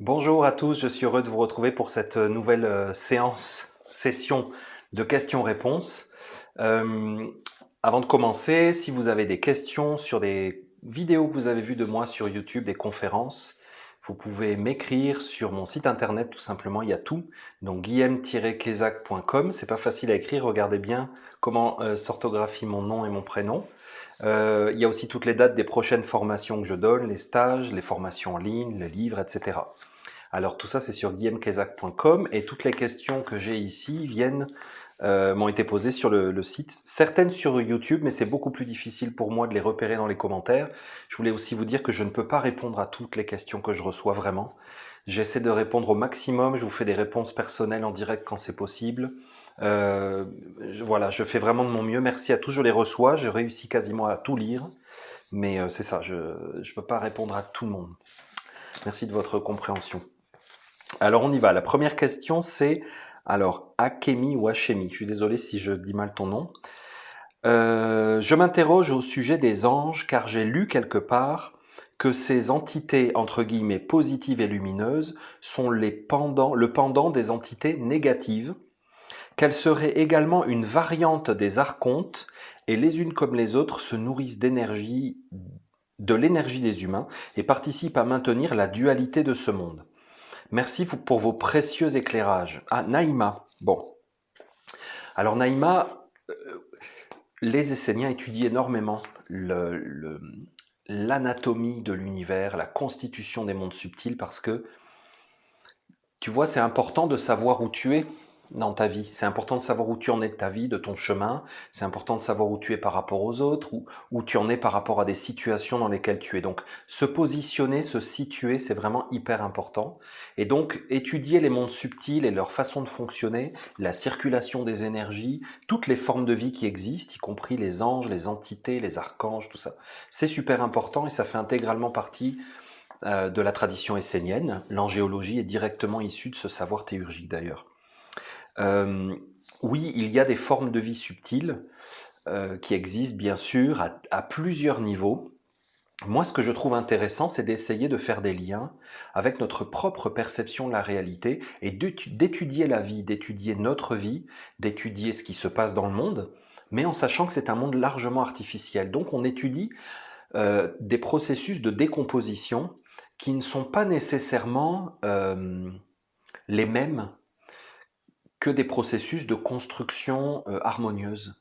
Bonjour à tous, je suis heureux de vous retrouver pour cette nouvelle session de questions-réponses. Euh, Avant de commencer, si vous avez des questions sur des vidéos que vous avez vues de moi sur YouTube, des conférences, vous pouvez m'écrire sur mon site internet tout simplement, il y a tout. Donc guillaume-quesac.com, c'est pas facile à écrire, regardez bien comment s'orthographie mon nom et mon prénom. Il y a aussi toutes les dates des prochaines formations que je donne, les stages, les formations en ligne, les livres, etc. Alors tout ça, c'est sur guillaumekezac.com et toutes les questions que j'ai ici m'ont été posées sur le site. Certaines sur YouTube, mais c'est beaucoup plus difficile pour moi de les repérer dans les commentaires. Je voulais aussi vous dire que je ne peux pas répondre à toutes les questions que je reçois vraiment. J'essaie de répondre au maximum. Je vous fais des réponses personnelles en direct quand c'est possible. Voilà, je fais vraiment de mon mieux. Merci à tous, je les reçois. Je réussis quasiment à tout lire. Mais c'est ça, je ne peux pas répondre à tout le monde. Merci de votre compréhension. Alors on y va. La première question c'est, alors Akemi ou Hachemi, je suis désolé si je dis mal ton nom. Je m'interroge au sujet des anges car j'ai lu quelque part que ces entités entre guillemets positives et lumineuses sont le pendant des entités négatives, qu'elles seraient également une variante des archontes et les unes comme les autres se nourrissent de l'énergie des humains et participent à maintenir la dualité de ce monde. Merci pour vos précieux éclairages. Ah, Naïma. Bon. Alors, Naïma, les Esséniens étudient énormément l'anatomie de l'univers, la constitution des mondes subtils, parce que, tu vois, c'est important de savoir où tu es dans ta vie. C'est important de savoir où tu en es de ta vie, de ton chemin. C'est important de savoir où tu es par rapport aux autres, où tu en es par rapport à des situations dans lesquelles tu es. Donc, se positionner, se situer, c'est vraiment hyper important. Et donc, étudier les mondes subtils et leur façon de fonctionner, la circulation des énergies, toutes les formes de vie qui existent, y compris les anges, les entités, les archanges, tout ça. C'est super important et ça fait intégralement partie de la tradition essénienne. L'angéologie est directement issue de ce savoir théurgique d'ailleurs. Euh, oui, il y a des formes de vie subtiles qui existent bien sûr à plusieurs niveaux. Moi, ce que je trouve intéressant, c'est d'essayer de faire des liens avec notre propre perception de la réalité et d'étudier la vie, d'étudier notre vie, d'étudier ce qui se passe dans le monde, mais en sachant que c'est un monde largement artificiel. Donc on étudie des processus de décomposition qui ne sont pas nécessairement les mêmes que des processus de construction harmonieuse.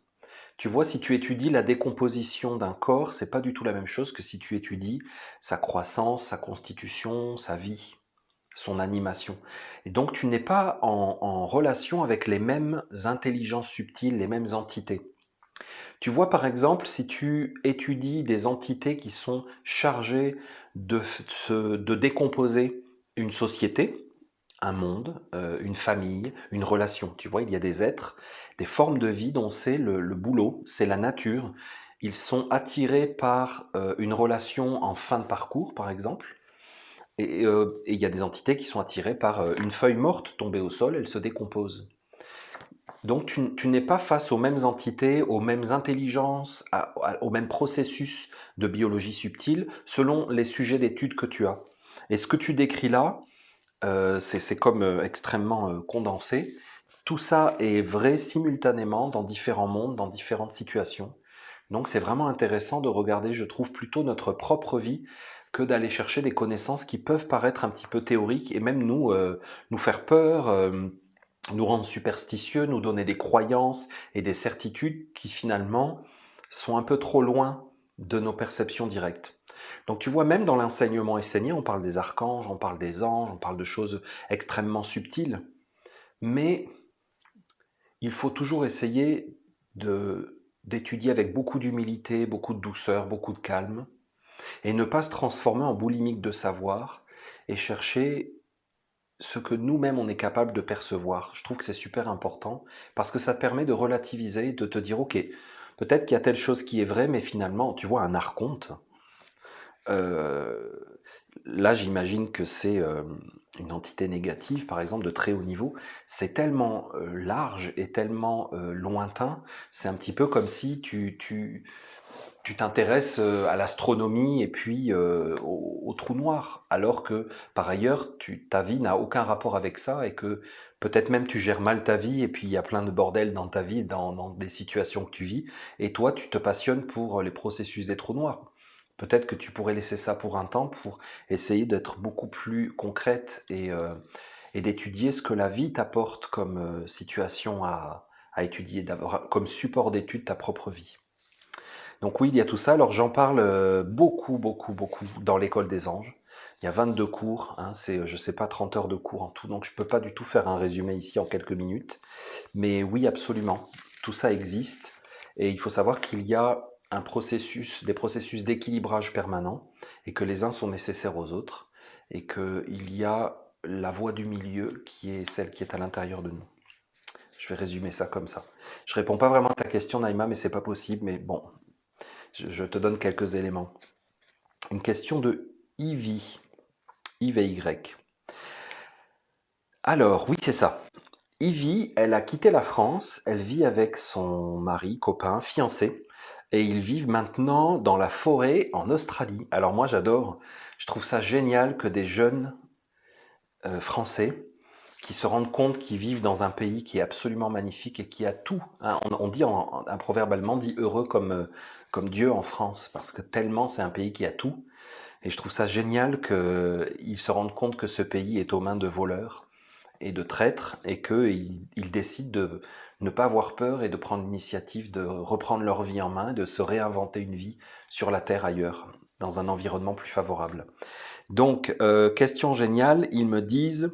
Tu vois, si tu étudies la décomposition d'un corps, c'est pas du tout la même chose que si tu étudies sa croissance, sa constitution, sa vie, son animation. Et donc tu n'es pas en relation avec les mêmes intelligences subtiles, les mêmes entités. Tu vois par exemple, si tu étudies des entités qui sont chargées de décomposer une société, un monde, une famille, une relation. Tu vois, il y a des êtres, des formes de vie dont c'est le boulot, c'est la nature. Ils sont attirés par une relation en fin de parcours, par exemple. Et il y a des entités qui sont attirées par une feuille morte tombée au sol, elle se décompose. Donc tu n'es pas face aux mêmes entités, aux mêmes intelligences, aux mêmes processus de biologie subtile, selon les sujets d'études que tu as. Et ce que tu décris là, c'est comme extrêmement condensé. Tout ça est vrai simultanément dans différents mondes, dans différentes situations. Donc c'est vraiment intéressant de regarder, je trouve, plutôt notre propre vie que d'aller chercher des connaissances qui peuvent paraître un petit peu théoriques et même nous faire peur, nous rendre superstitieux, nous donner des croyances et des certitudes qui finalement sont un peu trop loin de nos perceptions directes. Donc tu vois, même dans l'enseignement essénien, on parle des archanges, on parle des anges, on parle de choses extrêmement subtiles, mais il faut toujours essayer d'étudier avec beaucoup d'humilité, beaucoup de douceur, beaucoup de calme, et ne pas se transformer en boulimique de savoir et chercher ce que nous-mêmes on est capable de percevoir. Je trouve que c'est super important parce que ça te permet de relativiser, de te dire, ok, peut-être qu'il y a telle chose qui est vraie, mais finalement, tu vois, un archonte, euh, là j'imagine que c'est une entité négative, par exemple, de très haut niveau. C'est tellement large et tellement lointain, c'est un petit peu comme si tu t'intéresses à l'astronomie et puis au trou noir, alors que par ailleurs, ta vie n'a aucun rapport avec ça et que peut-être même tu gères mal ta vie et puis il y a plein de bordel dans ta vie, dans des situations que tu vis, et toi, tu te passionnes pour les processus des trous noirs. Peut-être que tu pourrais laisser ça pour un temps pour essayer d'être beaucoup plus concrète et d'étudier ce que la vie t'apporte comme situation à étudier, d'avoir comme support d'étude ta propre vie. Donc oui, il y a tout ça. Alors j'en parle beaucoup, beaucoup, beaucoup dans l'école des anges. Il y a 22 cours, hein, c'est, je sais pas, 30 heures de cours en tout, donc je peux pas du tout faire un résumé ici en quelques minutes. Mais oui, absolument, tout ça existe. Et il faut savoir qu'il y a un processus, des processus d'équilibrage permanent, et que les uns sont nécessaires aux autres, et qu'il y a la voie du milieu qui est celle qui est à l'intérieur de nous. Je vais résumer ça comme ça. Je réponds pas vraiment à ta question, Naïma, mais c'est pas possible. Mais bon, je te donne quelques éléments. Une question de Ivy, IVY. Alors, oui, c'est ça. Ivy, elle a quitté la France, elle vit avec son mari, copain, fiancé, et ils vivent maintenant dans la forêt en Australie. Alors moi, j'adore, je trouve ça génial que des jeunes Français qui se rendent compte qu'ils vivent dans un pays qui est absolument magnifique et qui a tout, hein. On dit, un proverbe allemand dit heureux comme Dieu en France, parce que tellement c'est un pays qui a tout. Et je trouve ça génial qu'ils se rendent compte que ce pays est aux mains de voleurs et de traîtres et qu'ils décident de ne pas avoir peur et de prendre l'initiative de reprendre leur vie en main, de se réinventer une vie sur la terre ailleurs, dans un environnement plus favorable. Donc, question géniale, ils me disent,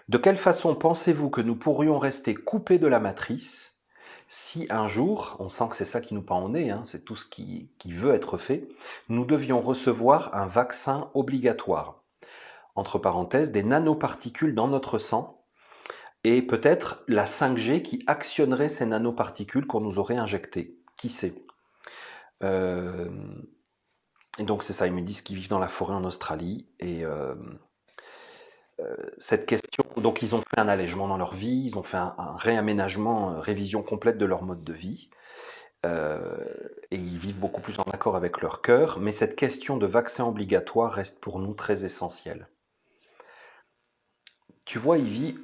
de quelle façon pensez-vous que nous pourrions rester coupés de la matrice si un jour, on sent que c'est ça qui nous pend au nez, hein, c'est tout ce qui veut être fait, nous devions recevoir un vaccin obligatoire, entre parenthèses, des nanoparticules dans notre sang, et peut-être la 5G qui actionnerait ces nanoparticules qu'on nous aurait injectées. Qui sait? Euh, et donc c'est ça, ils me disent qu'ils vivent dans la forêt en Australie, et cette question, donc ils ont fait un allègement dans leur vie, ils ont fait un réaménagement, révision complète de leur mode de vie, et ils vivent beaucoup plus en accord avec leur cœur, mais cette question de vaccin obligatoire reste pour nous très essentielle. Tu vois, Yvi,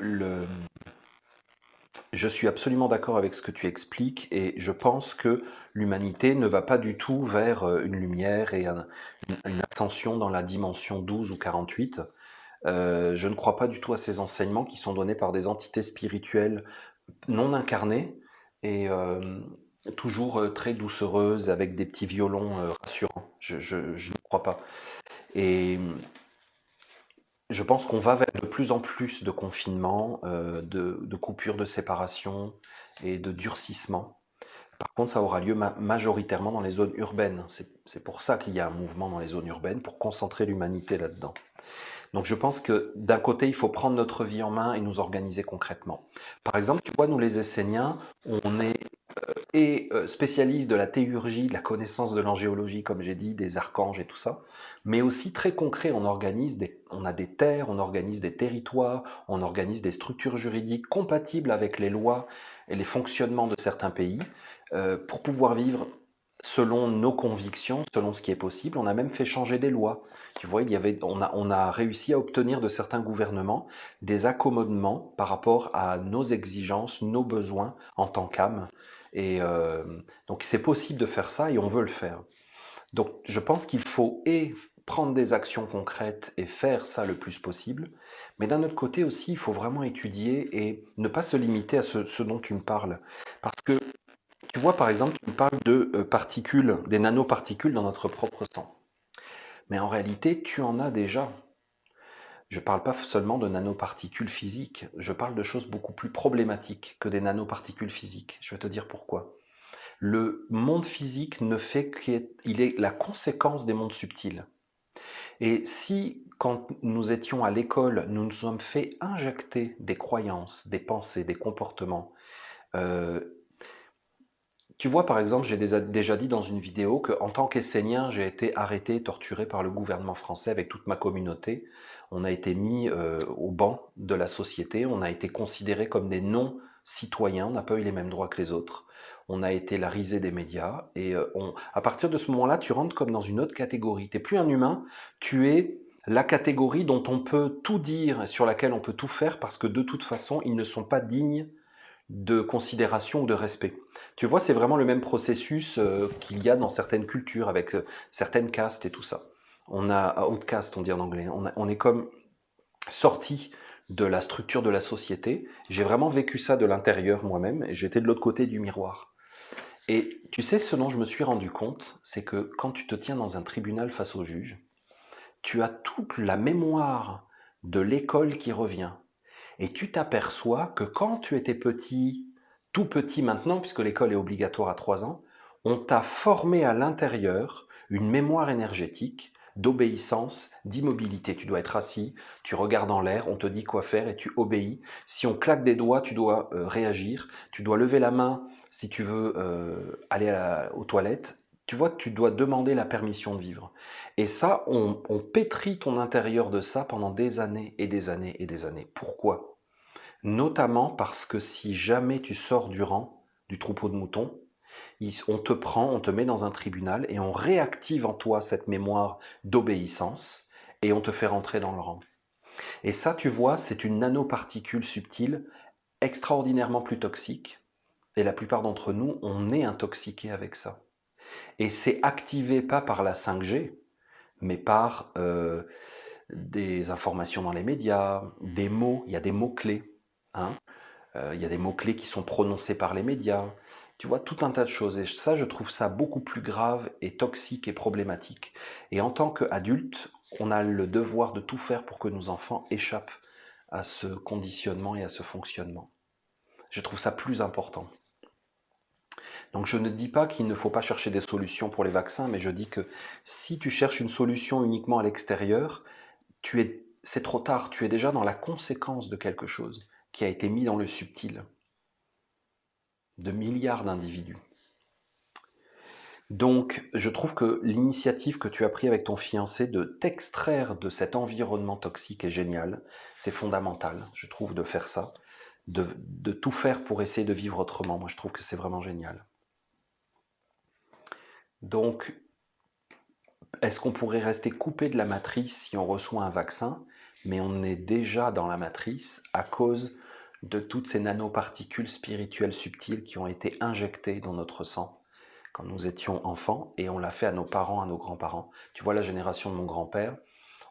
je suis absolument d'accord avec ce que tu expliques et je pense que l'humanité ne va pas du tout vers une lumière et une ascension dans la dimension 12 ou 48. Je ne crois pas du tout à ces enseignements qui sont donnés par des entités spirituelles non incarnées et toujours très doucereuses avec des petits violons rassurants. Je ne crois pas. Et je pense qu'on va vers de plus en plus de confinement, de coupures de séparation et de durcissement. Par contre, ça aura lieu majoritairement dans les zones urbaines. C'est pour ça qu'il y a un mouvement dans les zones urbaines, pour concentrer l'humanité là-dedans. Donc je pense que d'un côté, il faut prendre notre vie en main et nous organiser concrètement. Par exemple, tu vois, nous les Esséniens, on est spécialiste de la théurgie, de la connaissance de l'angéologie, comme j'ai dit, des archanges et tout ça, mais aussi très concret, on a des terres, on organise des territoires, on organise des structures juridiques compatibles avec les lois et les fonctionnements de certains pays, pour pouvoir vivre selon nos convictions, selon ce qui est possible. On a même fait changer des lois. Tu vois, on a réussi à obtenir de certains gouvernements des accommodements par rapport à nos exigences, nos besoins en tant qu'âme. Et donc c'est possible de faire ça et on veut le faire. Donc je pense qu'il faut prendre des actions concrètes et faire ça le plus possible, mais d'un autre côté aussi, il faut vraiment étudier et ne pas se limiter à ce dont tu me parles. Parce que tu vois, par exemple, tu me parles de particules, des nanoparticules dans notre propre sang. Mais en réalité, tu en as déjà. Je ne parle pas seulement de nanoparticules physiques, je parle de choses beaucoup plus problématiques que des nanoparticules physiques. Je vais te dire pourquoi. Le monde physique ne fait qu'il est la conséquence des mondes subtils. Et si, quand nous étions à l'école, nous nous sommes fait injecter des croyances, des pensées, des comportements, euh, tu vois, par exemple, j'ai déjà dit dans une vidéo qu'en tant qu'Essénien, j'ai été arrêté, torturé par le gouvernement français avec toute ma communauté. On a été mis au banc de la société, on a été considérés comme des non-citoyens, on n'a pas eu les mêmes droits que les autres. on a été la risée des médias, et à partir de ce moment-là, tu rentres comme dans une autre catégorie. Tu n'es plus un humain, tu es la catégorie dont on peut tout dire, et sur laquelle on peut tout faire, parce que de toute façon, ils ne sont pas dignes de considération ou de respect. Tu vois, c'est vraiment le même processus qu'il y a dans certaines cultures, avec certaines castes et tout ça. On a outcast, on dit en anglais. On est comme sorti de la structure de la société. J'ai vraiment vécu ça de l'intérieur moi-même, et j'étais de l'autre côté du miroir. Et tu sais, ce dont je me suis rendu compte, c'est que quand tu te tiens dans un tribunal face au juge, tu as toute la mémoire de l'école qui revient. Et tu t'aperçois que quand tu étais petit, tout petit maintenant, puisque l'école est obligatoire à 3 ans, on t'a formé à l'intérieur une mémoire énergétique d'obéissance, d'immobilité. Tu dois être assis, tu regardes en l'air, on te dit quoi faire et tu obéis. Si on claque des doigts, tu dois réagir. Tu dois lever la main si tu veux aller aux toilettes. Tu vois que tu dois demander la permission de vivre. Et ça, on pétrit ton intérieur de ça pendant des années et des années et des années. Pourquoi? Notamment parce que si jamais tu sors du rang, du troupeau de moutons, on te prend, on te met dans un tribunal et on réactive en toi cette mémoire d'obéissance et on te fait rentrer dans le rang. Et ça, tu vois, c'est une nanoparticule subtile extraordinairement plus toxique. Et la plupart d'entre nous, on est intoxiqués avec ça. Et c'est activé pas par la 5G, mais par des informations dans les médias, des mots, il y a des mots-clés. Hein. Il y a des mots-clés qui sont prononcés par les médias. Tu vois, tout un tas de choses. Et ça, je trouve ça beaucoup plus grave et toxique et problématique. Et en tant qu'adulte, on a le devoir de tout faire pour que nos enfants échappent à ce conditionnement et à ce fonctionnement. Je trouve ça plus important. Donc je ne dis pas qu'il ne faut pas chercher des solutions pour les vaccins, mais je dis que si tu cherches une solution uniquement à l'extérieur, c'est trop tard, tu es déjà dans la conséquence de quelque chose qui a été mis dans le subtil de milliards d'individus. Donc, je trouve que l'initiative que tu as prise avec ton fiancé de t'extraire de cet environnement toxique est géniale. C'est fondamental, je trouve, de faire ça, de tout faire pour essayer de vivre autrement. Moi, je trouve que c'est vraiment génial. Donc, est-ce qu'on pourrait rester coupé de la matrice si on reçoit un vaccin? Mais on est déjà dans la matrice à cause de toutes ces nanoparticules spirituelles subtiles qui ont été injectées dans notre sang quand nous étions enfants, et on l'a fait à nos parents, à nos grands-parents. Tu vois, la génération de mon grand-père,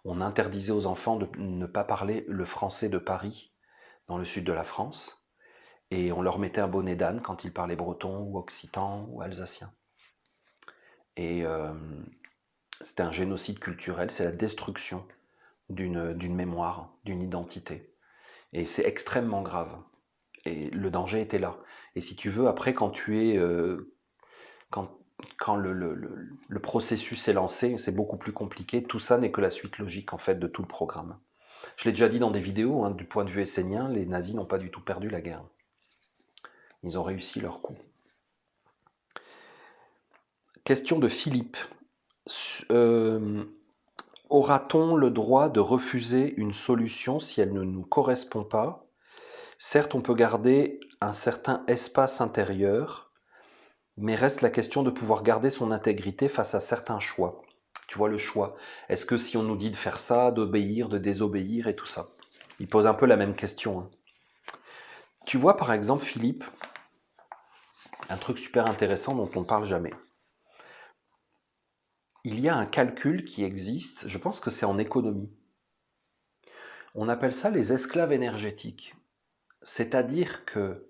on interdisait aux enfants de ne pas parler le français de Paris, dans le sud de la France, et on leur mettait un bonnet d'âne quand ils parlaient breton ou occitan ou alsacien. Et c'était un génocide culturel, c'est la destruction d'une mémoire, d'une identité. Et c'est extrêmement grave. Et le danger était là. Et si tu veux, après, quand quand le processus est lancé, c'est beaucoup plus compliqué. Tout ça n'est que la suite logique, en fait, de tout le programme. Je l'ai déjà dit dans des vidéos, hein, du point de vue essénien, les nazis n'ont pas du tout perdu la guerre. Ils ont réussi leur coup. Question de Philippe. Aura-t-on le droit de refuser une solution si elle ne nous correspond pas? Certes, on peut garder un certain espace intérieur, mais reste la question de pouvoir garder son intégrité face à certains choix. Tu vois le choix. Est-ce que si on nous dit de faire ça, d'obéir, de désobéir et tout ça? Il pose un peu la même question. Hein. Tu vois par exemple, Philippe, un truc super intéressant dont on ne parle jamais. Il y a un calcul qui existe, je pense que c'est en économie. On appelle ça les esclaves énergétiques. C'est-à-dire que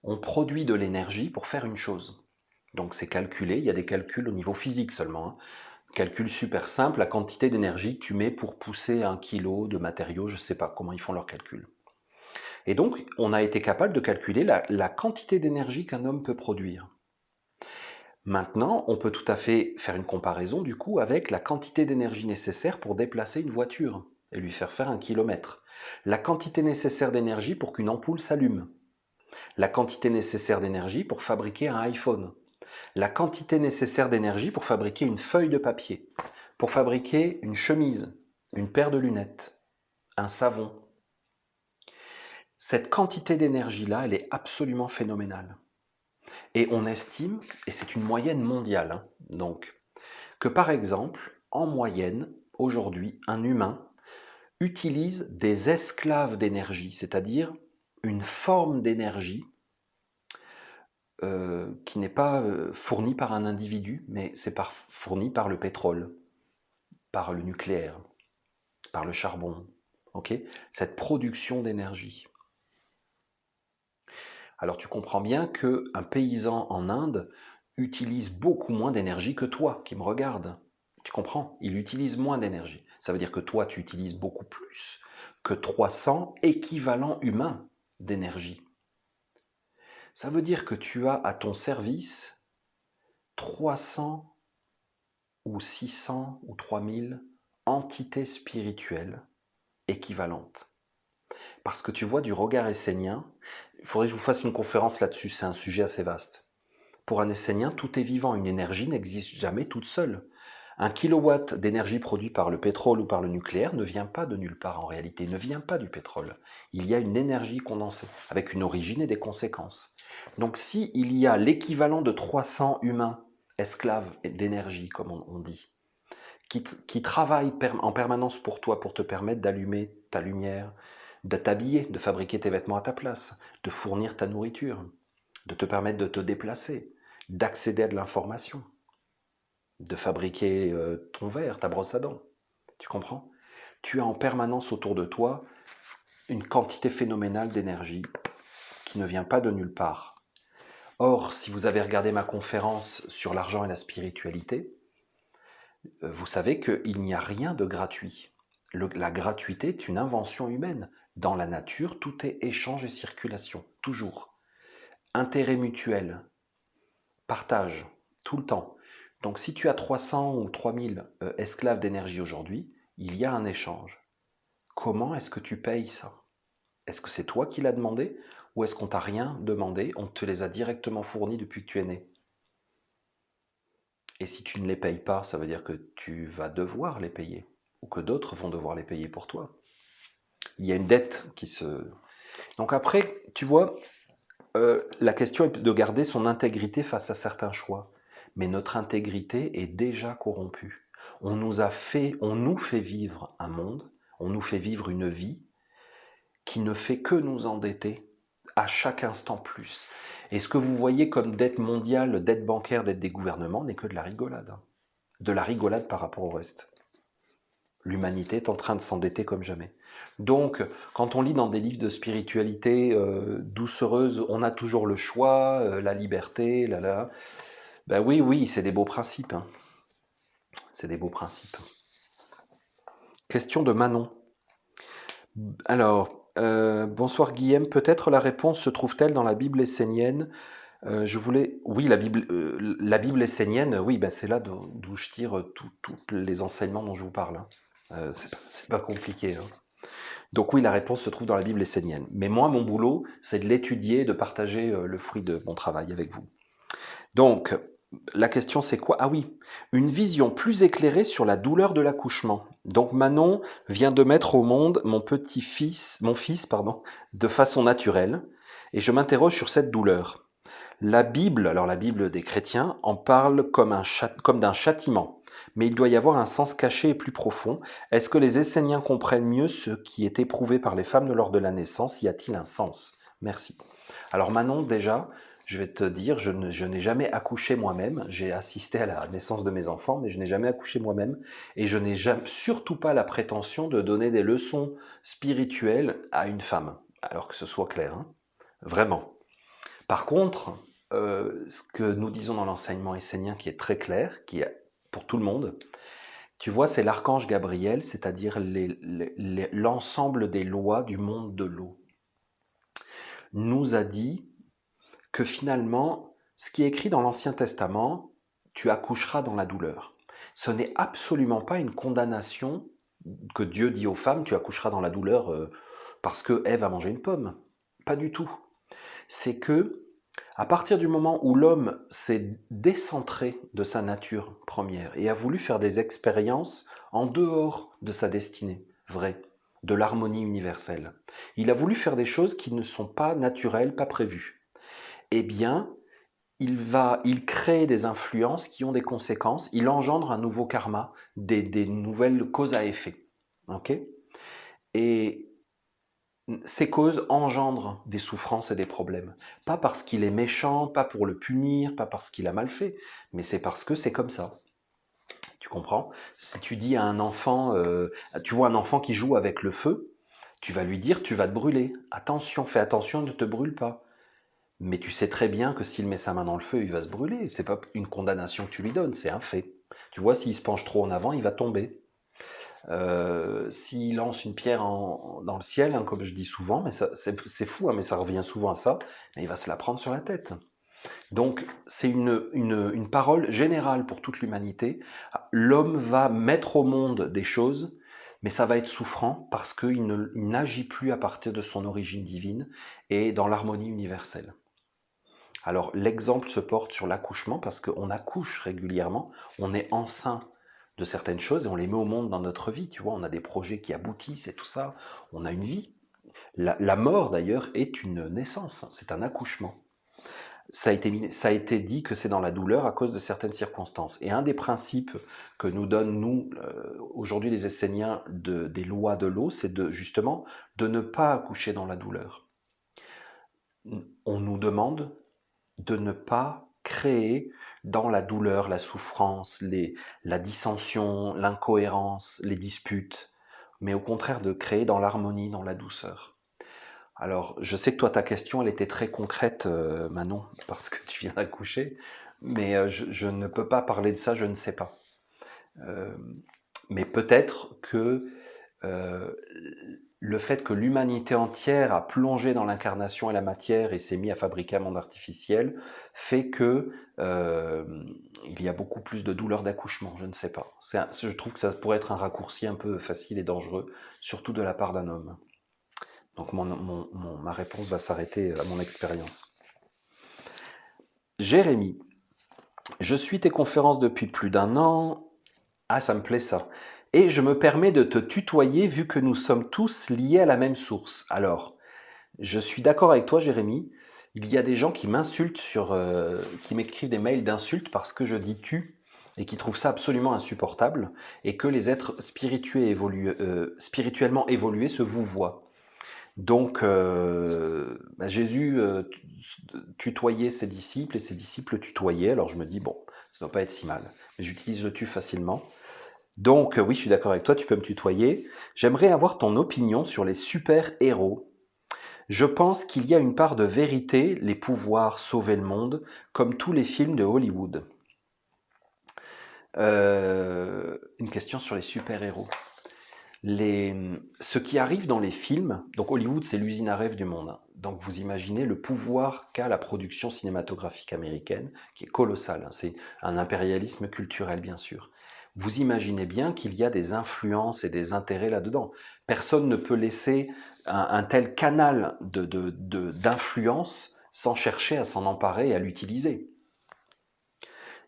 on produit de l'énergie pour faire une chose. Donc c'est calculé, il y a des calculs au niveau physique seulement. Hein. Calcul super simple, la quantité d'énergie que tu mets pour pousser 1 kilo de matériaux, je ne sais pas comment ils font leurs calculs. Et donc, on a été capable de calculer la quantité d'énergie qu'un homme peut produire. Maintenant, on peut tout à fait faire une comparaison du coup avec la quantité d'énergie nécessaire pour déplacer une voiture et lui faire 1 kilomètre. La quantité nécessaire d'énergie pour qu'une ampoule s'allume. La quantité nécessaire d'énergie pour fabriquer un iPhone. La quantité nécessaire d'énergie pour fabriquer une feuille de papier, pour fabriquer une chemise, une paire de lunettes, un savon. Cette quantité d'énergie-là, elle est absolument phénoménale. Et on estime, et c'est une moyenne mondiale, hein, donc, que par exemple, en moyenne, aujourd'hui, un humain utilise des esclaves d'énergie, c'est-à-dire une forme d'énergie qui n'est pas fournie par un individu, mais c'est fournie par le pétrole, par le nucléaire, par le charbon, ok? Cette production d'énergie. Alors tu comprends bien qu'un paysan en Inde utilise beaucoup moins d'énergie que toi qui me regardes. Tu comprends? Il utilise moins d'énergie. Ça veut dire que toi, tu utilises beaucoup plus que 300 équivalents humains d'énergie. Ça veut dire que tu as à ton service 300 ou 600 ou 3000 entités spirituelles équivalentes. Parce que tu vois, du regard essénien, il faudrait que je vous fasse une conférence là-dessus, c'est un sujet assez vaste. Pour un essénien, tout est vivant, une énergie n'existe jamais toute seule. Un kilowatt d'énergie produit par le pétrole ou par le nucléaire ne vient pas de nulle part en réalité, ne vient pas du pétrole. Il y a une énergie condensée, avec une origine et des conséquences. Donc si il y a l'équivalent de 300 humains, esclaves d'énergie, comme on dit, qui travaillent en permanence pour toi, pour te permettre d'allumer ta lumière, de t'habiller, de fabriquer tes vêtements à ta place, de fournir ta nourriture, de te permettre de te déplacer, d'accéder à de l'information, de fabriquer ton verre, ta brosse à dents. Tu comprends? Tu as en permanence autour de toi une quantité phénoménale d'énergie qui ne vient pas de nulle part. Or, si vous avez regardé ma conférence sur l'argent et la spiritualité, vous savez qu'il n'y a rien de gratuit. La gratuité est une invention humaine. Dans la nature, tout est échange et circulation, toujours. Intérêt mutuel, partage, tout le temps. Donc si tu as 300 ou 3000 esclaves d'énergie aujourd'hui, il y a un échange. Comment est-ce que tu payes ça? Est-ce que c'est toi qui l'as demandé ou est-ce qu'on t'a rien demandé, on te les a directement fournis depuis que tu es né? Et si tu ne les payes pas, ça veut dire que tu vas devoir les payer ou que d'autres vont devoir les payer pour toi. Il y a une dette qui se... Donc après, tu vois, la question est de garder son intégrité face à certains choix. Mais notre intégrité est déjà corrompue. On nous fait vivre un monde, on nous fait vivre une vie qui ne fait que nous endetter à chaque instant plus. Et ce que vous voyez comme dette mondiale, dette bancaire, dette des gouvernements n'est que de la rigolade. De la rigolade par rapport au reste. L'humanité est en train de s'endetter comme jamais. Donc, quand on lit dans des livres de spiritualité doucereuse, on a toujours le choix, la liberté, ben oui, oui, c'est des beaux principes. Hein. C'est des beaux principes. Question de Manon. Alors, bonsoir Guillaume, peut-être la réponse se trouve-t-elle dans la Bible essénienne? Oui, la Bible essénienne, oui, ben c'est là d'où je tire tous les enseignements dont je vous parle. Hein. C'est pas compliqué. Hein. Donc oui, la réponse se trouve dans la Bible essénienne. Mais moi, mon boulot, c'est de l'étudier et de partager le fruit de mon travail avec vous. Donc, la question c'est quoi? Ah oui, une vision plus éclairée sur la douleur de l'accouchement. Donc Manon vient de mettre au monde mon fils, de façon naturelle, et je m'interroge sur cette douleur. La Bible, alors la Bible des chrétiens, en parle comme d'un châtiment, mais il doit y avoir un sens caché et plus profond. Est-ce que les Esséniens comprennent mieux ce qui est éprouvé par les femmes lors de la naissance? Y a-t-il un sens? Merci. Alors Manon, déjà, je vais te dire, je n'ai jamais accouché moi-même. J'ai assisté à la naissance de mes enfants, mais je n'ai jamais accouché moi-même. Et je n'ai surtout pas la prétention de donner des leçons spirituelles à une femme. Alors que ce soit clair, hein. Vraiment. Par contre, ce que nous disons dans l'enseignement essénien qui est très clair, qui est pour tout le monde, tu vois, c'est l'archange Gabriel, c'est-à-dire l'ensemble des lois du monde de l'eau, nous a dit que finalement, ce qui est écrit dans l'Ancien Testament, tu accoucheras dans la douleur. Ce n'est absolument pas une condamnation que Dieu dit aux femmes, tu accoucheras dans la douleur parce que Ève a mangé une pomme. Pas du tout. C'est que à partir du moment où l'homme s'est décentré de sa nature première et a voulu faire des expériences en dehors de sa destinée vraie, de l'harmonie universelle, il a voulu faire des choses qui ne sont pas naturelles, pas prévues. Eh bien, il crée des influences qui ont des conséquences, il engendre un nouveau karma, des nouvelles causes à effet. Ok. Et ces causes engendrent des souffrances et des problèmes. Pas parce qu'il est méchant, pas pour le punir, pas parce qu'il a mal fait, mais c'est parce que c'est comme ça. Tu comprends? Si tu dis à un enfant, tu vois un enfant qui joue avec le feu, tu vas lui dire, tu vas te brûler. Attention, fais attention, ne te brûle pas. Mais tu sais très bien que s'il met sa main dans le feu, il va se brûler. C'est pas une condamnation que tu lui donnes, c'est un fait. Tu vois, s'il se penche trop en avant, il va tomber. S'il lance une pierre dans le ciel, hein, comme je dis souvent, mais c'est fou, hein, mais ça revient souvent à ça, mais il va se la prendre sur la tête. Donc c'est une parole générale pour toute l'humanité. L'homme va mettre au monde des choses, mais ça va être souffrant parce qu'il n'agit plus à partir de son origine divine et dans l'harmonie universelle. Alors l'exemple se porte sur l'accouchement parce qu'on accouche régulièrement, on est enceint de certaines choses et on les met au monde dans notre vie, tu vois, on a des projets qui aboutissent et tout ça, on a une vie. La mort d'ailleurs est une naissance, c'est un accouchement. Ça a été dit que c'est dans la douleur à cause de certaines circonstances. Et un des principes que nous donnent, nous, aujourd'hui les Esséniens, des lois de l'eau, c'est justement de ne pas accoucher dans la douleur. On nous demande de ne pas créer dans la douleur, la souffrance, la dissension, l'incohérence, les disputes, mais au contraire de créer dans l'harmonie, dans la douceur. Alors, je sais que toi, ta question, elle était très concrète, Manon, parce que tu viens d'accoucher, mais je ne peux pas parler de ça, je ne sais pas. Euh, mais peut-être que euh, le fait que l'humanité entière a plongé dans l'incarnation et la matière et s'est mis à fabriquer un monde artificiel fait que il y a beaucoup plus de douleurs d'accouchement, je ne sais pas. Je trouve que ça pourrait être un raccourci un peu facile et dangereux, surtout de la part d'un homme. Donc ma réponse va s'arrêter à mon expérience. Jérémy, je suis tes conférences depuis plus d'1 an. Ah, ça me plaît ça. Et je me permets de te tutoyer vu que nous sommes tous liés à la même source. Alors, je suis d'accord avec toi, Jérémy. Il y a des gens qui m'insultent qui m'écrivent des mails d'insultes parce que je dis tu et qui trouvent ça absolument insupportable et que les êtres spirituellement évolués se vouvoient. Donc, Jésus tutoyait ses disciples et ses disciples tutoyaient. Alors je me dis, bon, ça ne doit pas être si mal. Mais j'utilise le tu facilement. Donc, oui, je suis d'accord avec toi, tu peux me tutoyer. J'aimerais avoir ton opinion sur les super-héros. Je pense qu'il y a une part de vérité, les pouvoirs sauver le monde, comme tous les films de Hollywood. Une question sur les super-héros. Ce qui arrive dans les films, donc Hollywood c'est l'usine à rêve du monde, hein. Donc vous imaginez le pouvoir qu'a la production cinématographique américaine, qui est colossal, hein. C'est un impérialisme culturel bien sûr. Vous imaginez bien qu'il y a des influences et des intérêts là-dedans. Personne ne peut laisser un tel canal d'influence sans chercher à s'en emparer et à l'utiliser.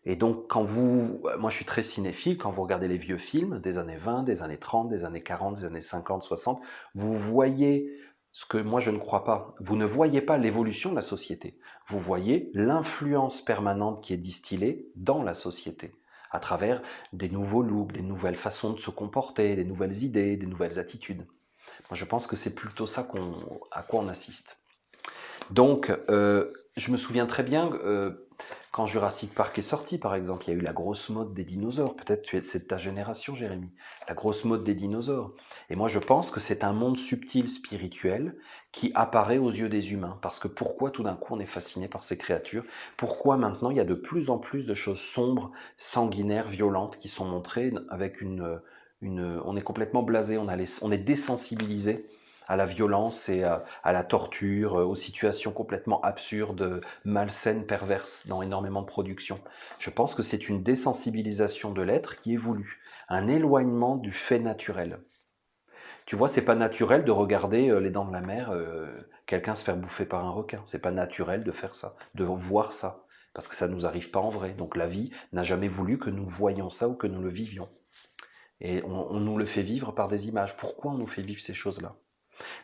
Et donc, moi je suis très cinéphile, quand vous regardez les vieux films des années 20, des années 30, des années 40, des années 50, 60, vous voyez ce que moi je ne crois pas. Vous ne voyez pas l'évolution de la société. Vous voyez l'influence permanente qui est distillée dans la société, à travers des nouveaux looks, des nouvelles façons de se comporter, des nouvelles idées, des nouvelles attitudes. Moi je pense que c'est plutôt ça à quoi on assiste. Donc, je me souviens très bien, quand Jurassic Park est sorti, par exemple, il y a eu la grosse mode des dinosaures. Peut-être c'est de ta génération, Jérémy. La grosse mode des dinosaures. Et moi, je pense que c'est un monde subtil, spirituel, qui apparaît aux yeux des humains. Parce que pourquoi tout d'un coup on est fasciné par ces créatures? Pourquoi maintenant il y a de plus en plus de choses sombres, sanguinaires, violentes qui sont montrées avec on est complètement blasé, on est désensibilisé à la violence et à la torture, aux situations complètement absurdes, malsaines, perverses dans énormément de productions. Je pense que c'est une désensibilisation de l'être qui évolue, un éloignement du fait naturel. Tu vois, c'est pas naturel de regarder les dents de la mer, quelqu'un se faire bouffer par un requin. C'est pas naturel de faire ça, de voir ça, parce que ça ne nous arrive pas en vrai. Donc la vie n'a jamais voulu que nous voyions ça ou que nous le vivions. Et on nous le fait vivre par des images. Pourquoi on nous fait vivre ces choses-là?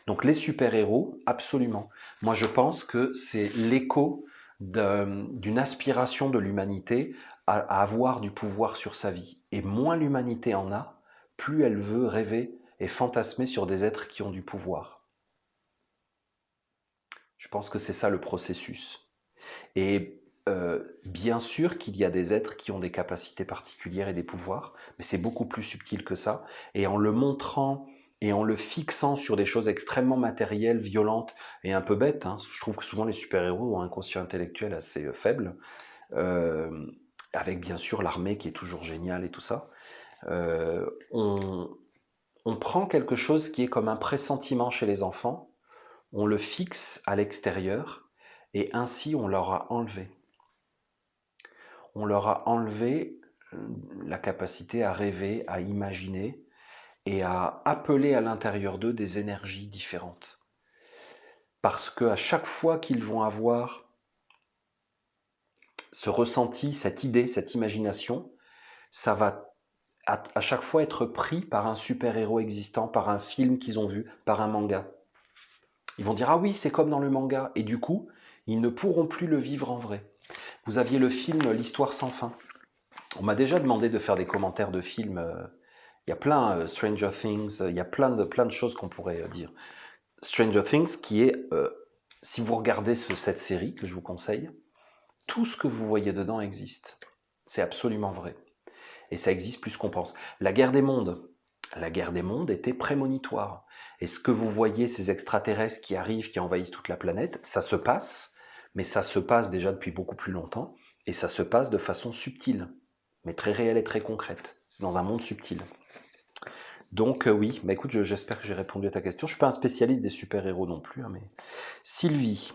Donc les super-héros, absolument. Moi je pense que c'est l'écho d'une aspiration de l'humanité à avoir du pouvoir sur sa vie. Et moins l'humanité en a, plus elle veut rêver et fantasmer sur des êtres qui ont du pouvoir. Je pense que c'est ça le processus. Et bien sûr qu'il y a des êtres qui ont des capacités particulières et des pouvoirs, mais c'est beaucoup plus subtil que ça. Et en le montrant et en le fixant sur des choses extrêmement matérielles, violentes et un peu bêtes, hein, je trouve que souvent les super-héros ont un quotient intellectuel assez faible, avec bien sûr l'armée qui est toujours géniale et tout ça, on prend quelque chose qui est comme un pressentiment chez les enfants, on le fixe à l'extérieur, et ainsi on leur a enlevé. On leur a enlevé la capacité à rêver, à imaginer et à appeler à l'intérieur d'eux des énergies différentes. Parce qu'à chaque fois qu'ils vont avoir ce ressenti, cette idée, cette imagination, ça va à chaque fois être pris par un super-héros existant, par un film qu'ils ont vu, par un manga. Ils vont dire « Ah oui, c'est comme dans le manga » et du coup, ils ne pourront plus le vivre en vrai. Vous aviez le film L'Histoire sans fin. On m'a déjà demandé de faire des commentaires de films. Il y a plein, Stranger Things, il y a plein de choses qu'on pourrait dire. Stranger Things qui est, si vous regardez cette série que je vous conseille, tout ce que vous voyez dedans existe. C'est absolument vrai. Et ça existe plus qu'on pense. La guerre des mondes était prémonitoire. Et ce que vous voyez, ces extraterrestres qui arrivent, qui envahissent toute la planète, ça se passe, mais ça se passe déjà depuis beaucoup plus longtemps, et ça se passe de façon subtile, mais très réelle et très concrète. C'est dans un monde subtil. Donc oui, bah écoute, j'espère que j'ai répondu à ta question. Je ne suis pas un spécialiste des super-héros non plus, hein, mais... Sylvie,